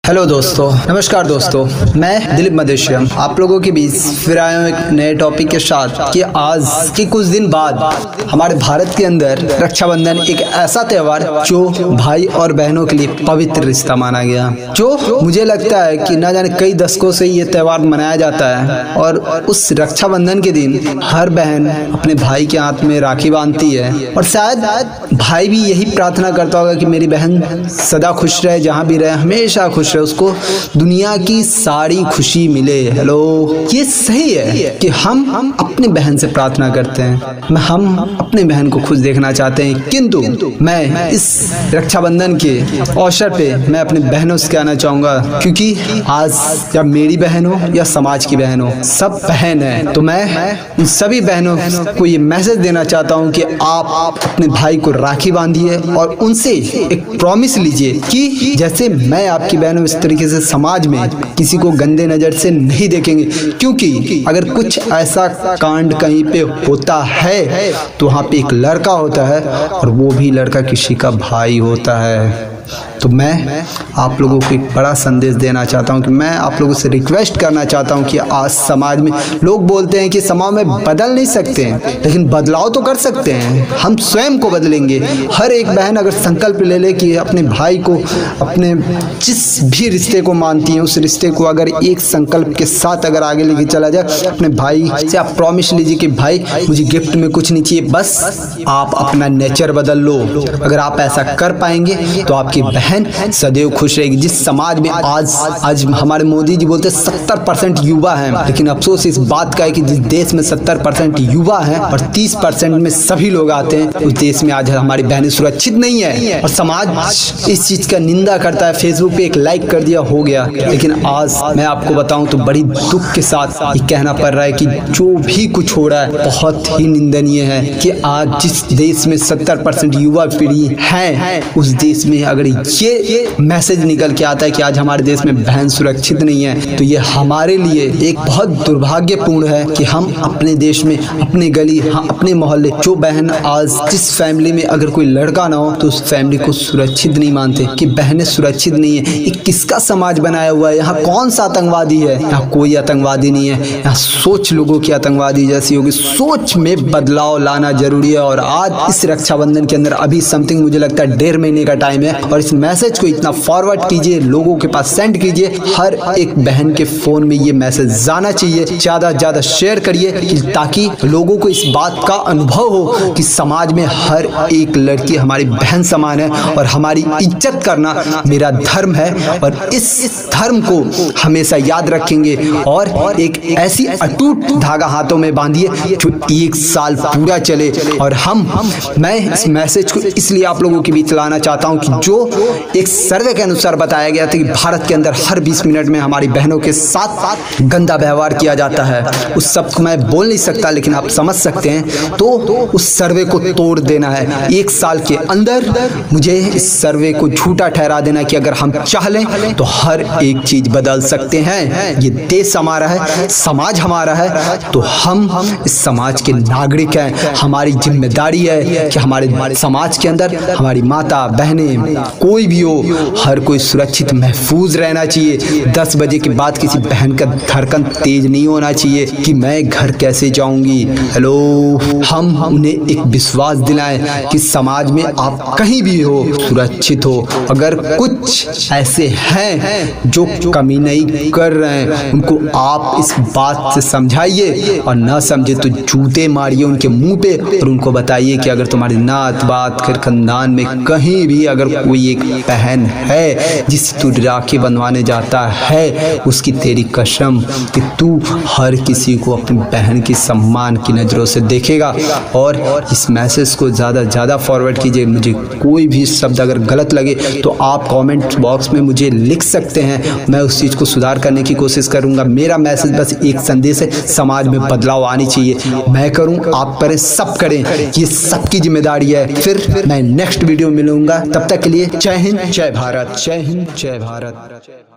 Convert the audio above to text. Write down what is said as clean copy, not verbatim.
Hello दोस्तों, नमस्कार दोस्तों, मैं दिलीप मदेशिया आप लोगों के बीच फिर आया हूँ एक नए टॉपिक के साथ कि आज के कुछ दिन बाद हमारे भारत के अंदर रक्षाबंधन एक ऐसा त्योहार जो भाई और बहनों के लिए पवित्र रिश्ता माना गया, जो मुझे लगता है कि न जाने कई दशकों से ये त्योहार मनाया जाता है। और उस रक्षाबंधन के दिन हर बहन अपने भाई के हाथ में राखी बांधती है और शायद भाई भी यही प्रार्थना करता होगा कि मेरी बहन सदा खुश रहे, जहाँ भी रहे हमेशा खुश रहे, उसको दुनिया की सारी खुशी मिले। हेलो, ये सही है कि हम अपनी बहन से प्रार्थना करते हैं, हम अपने बहन को खुश देखना चाहते हैं। किंतु मैं इस रक्षाबंधन के अवसर पे मैं अपनी बहनों से कहना चाहूँगा, क्योंकि आज या मेरी बहन हो या समाज की बहन हो, सब बहन है, तो मैं उन सभी बहनों को ये मैसेज देना चाहता हूँ कि आप अपने भाई को राखी बांधिए और उनसे एक प्रॉमिस लीजिए कि जैसे मैं आपकी बहन हूं, इस तरीके से समाज में किसी को गंदे नजर से नहीं देखेंगे। क्योंकि अगर कुछ ऐसा कांड कहीं पे होता है तो वहाँ पे एक लड़का होता है और वो भी लड़का किसी का भाई होता है। तो मैं आप लोगों को एक बड़ा संदेश देना चाहता हूं कि मैं आप लोगों से रिक्वेस्ट करना चाहता हूं कि आज समाज में लोग बोलते हैं कि समाज में बदल नहीं सकते हैं, लेकिन बदलाव तो कर सकते हैं, हम स्वयं को बदलेंगे। हर एक बहन अगर संकल्प ले ले कि अपने भाई को, अपने जिस भी रिश्ते को मानती है उस रिश्ते को अगर एक संकल्प के साथ अगर आगे लेके चला जाए, अपने भाई से आप प्रॉमिस लीजिए कि भाई मुझे गिफ्ट में कुछ नहीं चाहिए, बस आप अपना नेचर बदल लो। अगर आप ऐसा कर पाएंगे तो आपकी बहन सदैव खुश रहेगी। जिस समाज में आज हमारे मोदी जी बोलते 70% युवा हैं, लेकिन अफसोस इस बात का है कि जिस देश में 70% युवा हैं और 30% में सभी लोग आते हैं, उस देश में आज हमारी बहनें सुरक्षित नहीं है और समाज इस चीज का निंदा करता है। फेसबुक पे एक लाइक कर दिया हो गया, लेकिन आज मैं आपको बताऊं तो बड़ी दुख के साथ ये कहना पड़ रहा है कि जो भी कुछ हो रहा है बहुत ही निंदनीय है कि आज जिस देश में 70% युवा पीढ़ी है, उस देश में अगर ये मैसेज निकल के आता है कि आज हमारे देश में बहन सुरक्षित नहीं है, तो ये हमारे लिए एक बहुत दुर्भाग्यपूर्ण है कि हम अपने देश में, अपने गली, अपने मोहल्ले, जो बहन आज जिस फैमिली में अगर कोई लड़का ना हो तो उस फैमिली को सुरक्षित नहीं मानते कि बहनें सुरक्षित नहीं है। ये किसका समाज बनाया हुआ है? यहाँ कौन सा आतंकवादी है? यहाँ कोई आतंकवादी नहीं है, यहाँ सोच लोगों की आतंकवादी जैसी होगी। सोच में बदलाव लाना जरूरी है। और आज इस रक्षाबंधन के अंदर अभी समथिंग मुझे लगता है 1.5 महीने का टाइम है और इस मैसेज को इतना फॉरवर्ड कीजिए, लोगों के पास सेंड कीजिए, हर एक बहन के फोन में ये मैसेज जाना चाहिए, ज्यादा ज्यादा शेयर करिए ताकि लोगों को इस बात का अनुभव हो कि समाज में हर एक लड़की हमारी बहन समान है और हमारी इज्जत करना मेरा धर्म है और इस धर्म को हमेशा याद रखेंगे और एक ऐसी अटूट धागा हाथों में बांधिए जो 1 साल पूरा चले। और मैं इस मैसेज को इसलिए आप लोगों के बीच लाना चाहता हूं कि जो एक सर्वे के अनुसार बताया गया था कि भारत के अंदर हर 20 मिनट में हमारी बहनों के साथ गंदा व्यवहार किया जाता है। उस सब को मैं बोल नहीं सकता, लेकिन आप समझ सकते हैं। तो उस सर्वे को तोड़ देना है 1 साल के अंदर। मुझे इस सर्वे को झूठा ठहरा देना कि अगर हम चाह लें तो हर एक चीज बदल सकते हैं। ये देश हमारा है, समाज हमारा है, तो हम इस समाज के नागरिक हैं। हमारी जिम्मेदारी है कि हमारे समाज के अंदर हमारी माता, बहनें, कोई भी हो, हर कोई सुरक्षित महफूज रहना चाहिए। 10 बजे के बाद किसी बहन का धड़कन तेज नहीं होना चाहिए कि मैं घर कैसे जाऊंगी। हेलो, हम उन्हें एक विश्वास दिलाएं कि समाज में आप कहीं भी हो सुरक्षित हो। अगर कुछ ऐसे हैं जो कमी नहीं कर रहे हैं, उनको आप इस बात से समझाइए और ना समझे तो जूते मारिए उनके मुंह पे और उनको बताइए कि अगर तुम्हारी नात बात कर खानदान में कहीं भी अगर कोई एक बहन है जिसे तू राखी बंधवाने जाता है, उसकी तेरी कसम कि तू हर किसी को अपनी बहन की सम्मान की नज़रों से देखेगा। और इस मैसेज को ज़्यादा फॉरवर्ड कीजिए। मुझे कोई भी शब्द अगर गलत लगे तो आप कमेंट बॉक्स में मुझे लिख सकते हैं, मैं उस चीज़ को सुधार करने की कोशिश करूँगा। मेरा मैसेज बस एक संदेश है, समाज में बदलाव आनी चाहिए। मैं करूँ, आप करें, सब करें, ये सबकी जिम्मेदारी है। फिर मैं नेक्स्ट वीडियो मिलूंगा, तब तक के लिए जय हिंद, जय भारत। जय हिंद, जय भारत।